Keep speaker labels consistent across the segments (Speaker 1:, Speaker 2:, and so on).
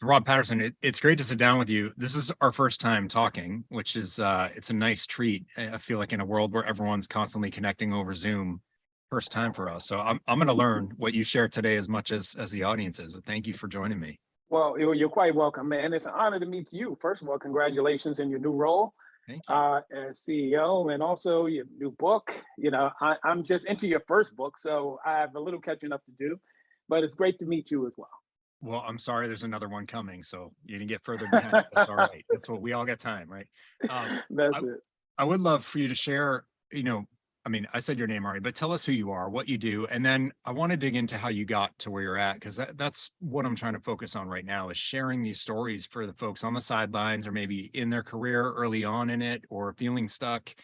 Speaker 1: Rod Patterson, it's great to sit down with you. This is our first time talking, which is it's a nice treat. I feel like in a world where everyone's constantly connecting over Zoom, first time for us. So I'm going to learn what you shared today as much as the audience is. But thank you for joining me.
Speaker 2: Well, you're quite welcome, man. It's an honor to meet you. First of all, congratulations in your new role
Speaker 1: Thank you.
Speaker 2: as CEO and also your new book. I'm just into your first book, so I have a little catching up to do, but it's great to meet you as well.
Speaker 1: Well, I'm sorry, there's another one coming, so you didn't get further behind. That's all right. That's what we all got time, right?
Speaker 2: That's
Speaker 1: I
Speaker 2: it.
Speaker 1: I would love for you to share, I mean, I said your name already, but tell us who you are, what you do, and then I want to dig into how you got to where you're at, because that's what I'm trying to focus on right now is sharing these stories for the folks on the sidelines or maybe in their career early on in it or feeling stuck.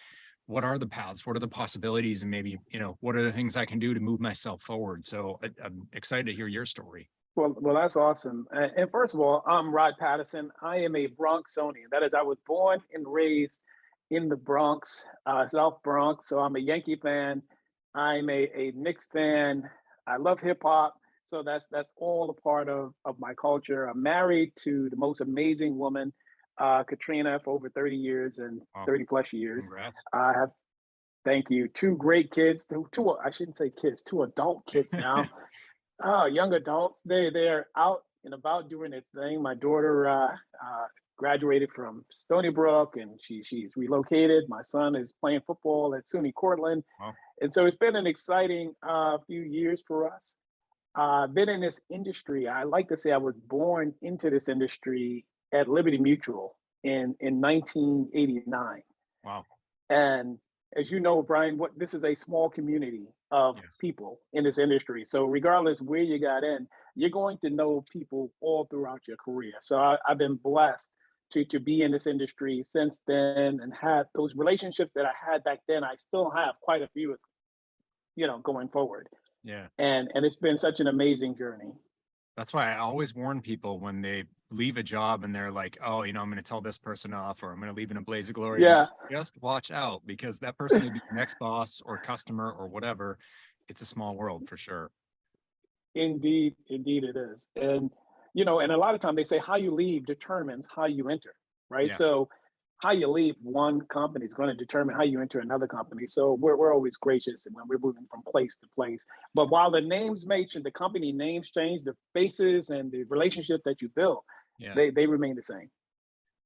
Speaker 1: What are the paths? What are the possibilities? And maybe, what are the things I can do to move myself forward? So I'm excited to hear your story.
Speaker 2: Well, that's awesome. And first of all, I'm Rod Patterson. I am a Bronxonian. That is, I was born and raised in the Bronx, South Bronx. So I'm a Yankee fan. I'm a Knicks fan. I love hip hop. So that's all a part of my culture. I'm married to the most amazing woman, Katrina, for over 30 years and
Speaker 1: Wow,
Speaker 2: 30 plus years.
Speaker 1: congrats.
Speaker 2: I have, thank you, two great kids, I shouldn't say kids, two adult kids now. Oh, young adults, they're out and about doing their thing. My daughter graduated from Stony Brook, and she's relocated. My son is playing football at SUNY Cortland,
Speaker 1: Wow.
Speaker 2: and so it's been an exciting few years for us. Been in this industry. I like to say I was born into this industry at Liberty Mutual in 1989.
Speaker 1: Wow.
Speaker 2: And as you know, Brian, what this is a small community of
Speaker 1: Yes.
Speaker 2: people in this industry. So regardless where you got in, you're going to know people all throughout your career. So I've been blessed to be in this industry since then and have those relationships that I had back then. I still have quite a few, going forward.
Speaker 1: Yeah.
Speaker 2: And it's been such an amazing journey.
Speaker 1: That's why I always warn people when they leave a job and they're like, oh, I'm going to tell this person off or I'm going to leave in a blaze of glory. And
Speaker 2: Yeah,
Speaker 1: just watch out because that person may be your next boss or customer or whatever. It's a small world for sure.
Speaker 2: indeed it is. And a lot of time they say how you leave determines how you enter, right?
Speaker 1: Yeah.
Speaker 2: So how you leave one company is going to determine how you enter another company. So we're always gracious when we're moving from place to place. But while the names may change, the company names change, the faces and the relationship that you build,
Speaker 1: Yeah.
Speaker 2: they remain the same.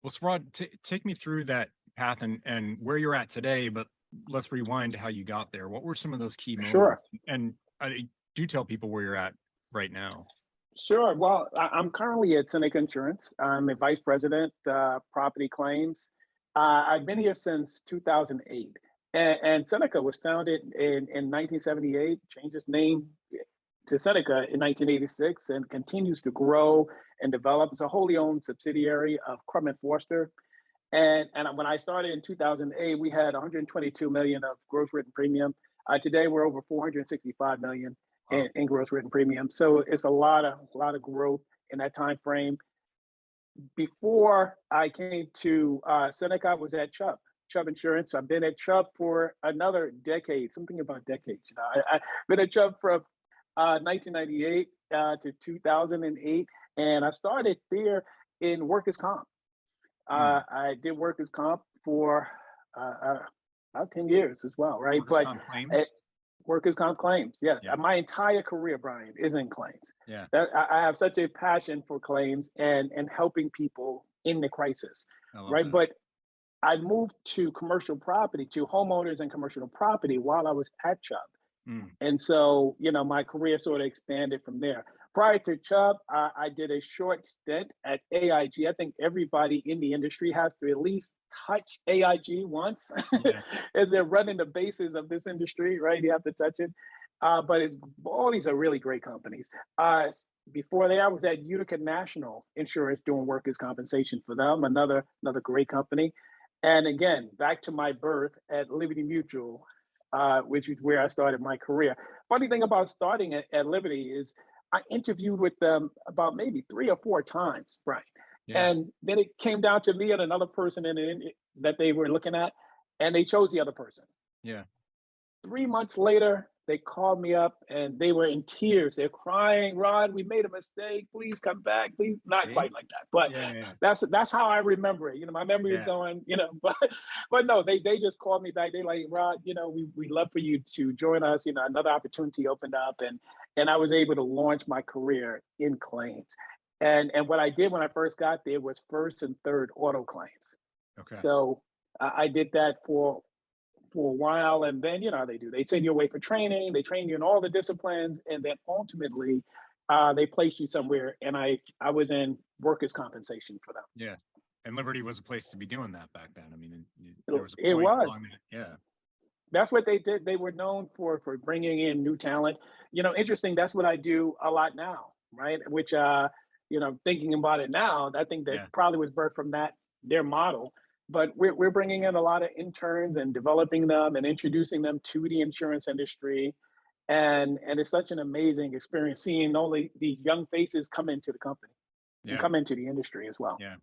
Speaker 1: Well, Rod, take me through that path and where you're at today, but let's rewind to how you got there. What were some of those key
Speaker 2: Sure.
Speaker 1: moments? And I do tell people where you're at right now.
Speaker 2: Sure. Well, I'm currently at Seneca Insurance. I'm a vice president, property claims. I've been here since 2008. And Seneca was founded in 1978, changed its name to Seneca in 1986, and continues to grow and develop. It's a wholly owned subsidiary of Crum and Forster. And when I started in 2008, we had 122 million of gross written premium. Today, we're over 465 million
Speaker 1: Wow.
Speaker 2: in gross written premium. So it's a lot of growth in that time frame. Before I came to Seneca, I was at Chubb Insurance. So I've been at Chubb for another decade, something about decades. I've been at Chubb from 1998 to 2008, and I started there in workers' comp.
Speaker 1: Hmm.
Speaker 2: I did workers' comp for about 10 years as well, right?
Speaker 1: Workers'
Speaker 2: But
Speaker 1: comp
Speaker 2: uh,
Speaker 1: claims.
Speaker 2: workers' comp claims, yes.
Speaker 1: Yeah.
Speaker 2: My entire career, Brian, is in claims.
Speaker 1: Yeah.
Speaker 2: I have such a passion for claims and helping people in the crisis,
Speaker 1: I love
Speaker 2: right?
Speaker 1: that.
Speaker 2: But I moved to commercial property, to homeowners and commercial property while I was at Chubb.
Speaker 1: Hmm.
Speaker 2: And so, my career sort of expanded from there. Prior to Chubb, I did a short stint at AIG. I think everybody in the industry has to at least touch AIG once
Speaker 1: Yeah.
Speaker 2: as they're running the bases of this industry, right? You have to touch it. But all these are really great companies. Before that, I was at Utica National Insurance doing workers' compensation for them, another great company. And again, back to my birth at Liberty Mutual, which is where I started my career. Funny thing about starting at Liberty is I interviewed with them about maybe 3 or 4 times, Brian.
Speaker 1: Yeah.
Speaker 2: And then it came down to me and another person that they were looking at, and they chose the other person.
Speaker 1: Yeah.
Speaker 2: 3 months later, they called me up and they were in tears. They're crying, Rod, we made a mistake. Please come back. Please, not
Speaker 1: See?
Speaker 2: quite like that, but
Speaker 1: Yeah, yeah,
Speaker 2: that's how I remember it. My memory is
Speaker 1: yeah.
Speaker 2: going, but no, they just called me back. They like, Rod, we'd love for you to join us. Another opportunity opened up, and I was able to launch my career in claims. And what I did when I first got there was first and third auto claims.
Speaker 1: Okay.
Speaker 2: So I did that for a while, and then how they do. They send you away for training. They train you in all the disciplines, and then ultimately they place you somewhere. And I was in workers' compensation for them.
Speaker 1: Yeah. And Liberty was a place to be doing that back then. I mean, there was a
Speaker 2: It
Speaker 1: point
Speaker 2: was.
Speaker 1: along that. Yeah.
Speaker 2: That's what they did. They were known for bringing in new talent. Interesting. That's what I do a lot now, right? Which thinking about it now, I think that
Speaker 1: Yeah.
Speaker 2: probably was birthed from their model. But we're bringing in a lot of interns and developing them and introducing them to the insurance industry, and it's such an amazing experience seeing only these young faces come into the company and
Speaker 1: Yeah.
Speaker 2: come into the industry as well.
Speaker 1: Yeah.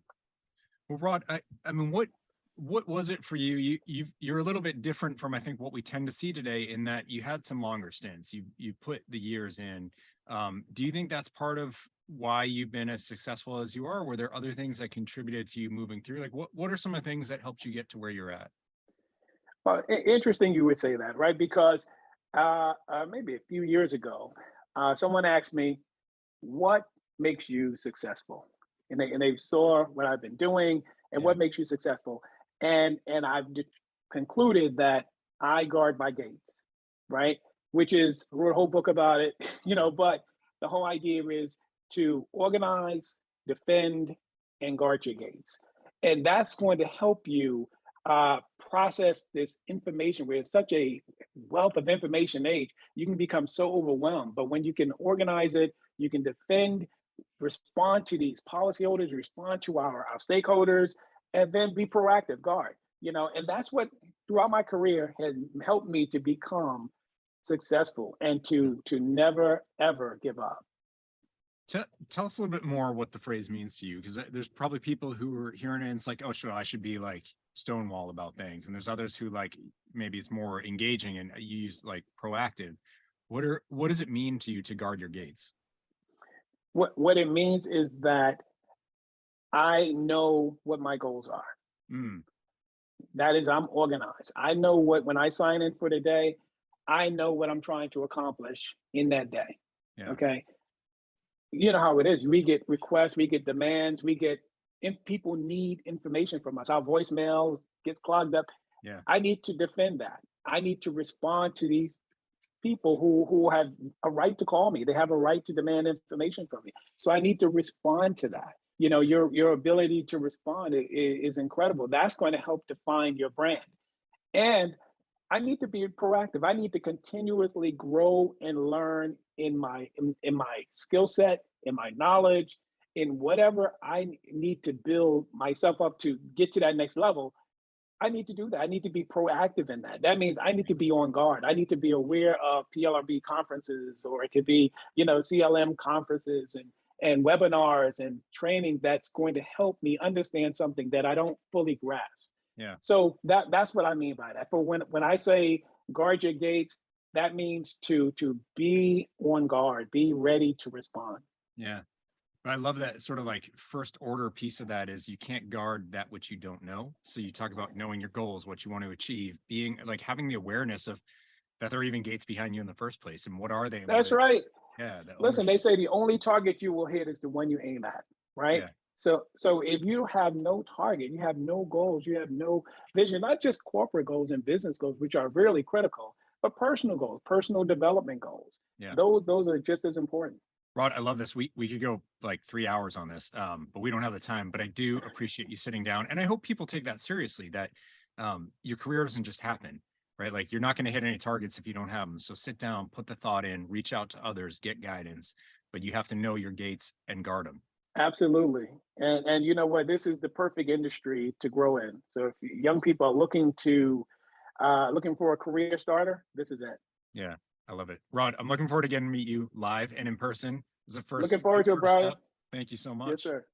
Speaker 1: Well, Rod, I mean, what was it for you? You're a little bit different from, I think, what we tend to see today, in that you had some longer stints. You put the years in. Do you think that's part of why you've been as successful as you are? Were there other things that contributed to you moving through? Like, what are some of the things that helped you get to where you're at?
Speaker 2: Well, interesting you would say that, right? Because maybe a few years ago, someone asked me, "What makes you successful?" And they saw what I've been doing and
Speaker 1: Yeah.
Speaker 2: what makes you successful. And I've concluded that I guard my gates, right? Which is I wrote a whole book about it, But the whole idea is to organize, defend, and guard your gates, and that's going to help you process this information. Where it's such a wealth of information age, you can become so overwhelmed. But when you can organize it, you can defend, respond to these policyholders, respond to our stakeholders, and then be proactive, guard. And that's what throughout my career has helped me to become successful and to never ever give up.
Speaker 1: Tell us a little bit more what the phrase means to you, because there's probably people who are hearing it and it's like, oh, sure, I should be like Stonewall about things. And there's others who like, maybe it's more engaging and you use like proactive. What does it mean to you to guard your gates?
Speaker 2: What it means is that I know what my goals are.
Speaker 1: Mm,
Speaker 2: That is, I'm organized. I know what when I sign in for the day, I know what I'm trying to accomplish in that day.
Speaker 1: yeah.
Speaker 2: Okay. You know how it is. We get requests, we get demands, if people need information from us. Our voicemail gets clogged up.
Speaker 1: Yeah.
Speaker 2: I need to defend that. I need to respond to these people who have a right to call me. They have a right to demand information from me. So I need to respond to that. Your ability to respond is incredible. That's going to help define your brand. And I need to be proactive. I need to continuously grow and learn in my skill set, in my knowledge, in whatever I need to build myself up to get to that next level. I need to do that. I need to be proactive in that. That means I need to be on guard. I need to be aware of PLRB conferences, or it could be, CLM conferences and webinars and training that's going to help me understand something that I don't fully grasp.
Speaker 1: Yeah.
Speaker 2: So that's what I mean by that. For when I say guard your gates, that means to be on guard, be ready to respond.
Speaker 1: Yeah. I love that sort of like first order piece of that is you can't guard that which you don't know. So you talk about knowing your goals, what you want to achieve, being like having the awareness of that there are even gates behind you in the first place. And what are they? And
Speaker 2: That's right.
Speaker 1: yeah, the
Speaker 2: Listen,
Speaker 1: ownership.
Speaker 2: they say the only target you will hit is the one you aim at, right?
Speaker 1: Yeah.
Speaker 2: So if you have no target, you have no goals, you have no vision, not just corporate goals and business goals, which are really critical, but personal goals, personal development goals.
Speaker 1: Yeah.
Speaker 2: Those are just as important.
Speaker 1: Rod, I love this. We could go like 3 hours on this, but we don't have the time. But I do appreciate you sitting down, and I hope people take that seriously. That your career doesn't just happen, right? Like you're not going to hit any targets if you don't have them. So sit down, put the thought in, reach out to others, get guidance, but you have to know your gates and guard them.
Speaker 2: Absolutely. And you know what? This is the perfect industry to grow in. So if young people are looking for a career starter, this is it.
Speaker 1: Yeah, I love it, Rod. I'm looking forward to getting to meet you live and in person. This is a
Speaker 2: Looking
Speaker 1: big
Speaker 2: forward to it,
Speaker 1: first
Speaker 2: Brian.
Speaker 1: step. Thank you so
Speaker 2: Yes,
Speaker 1: much.
Speaker 2: sir.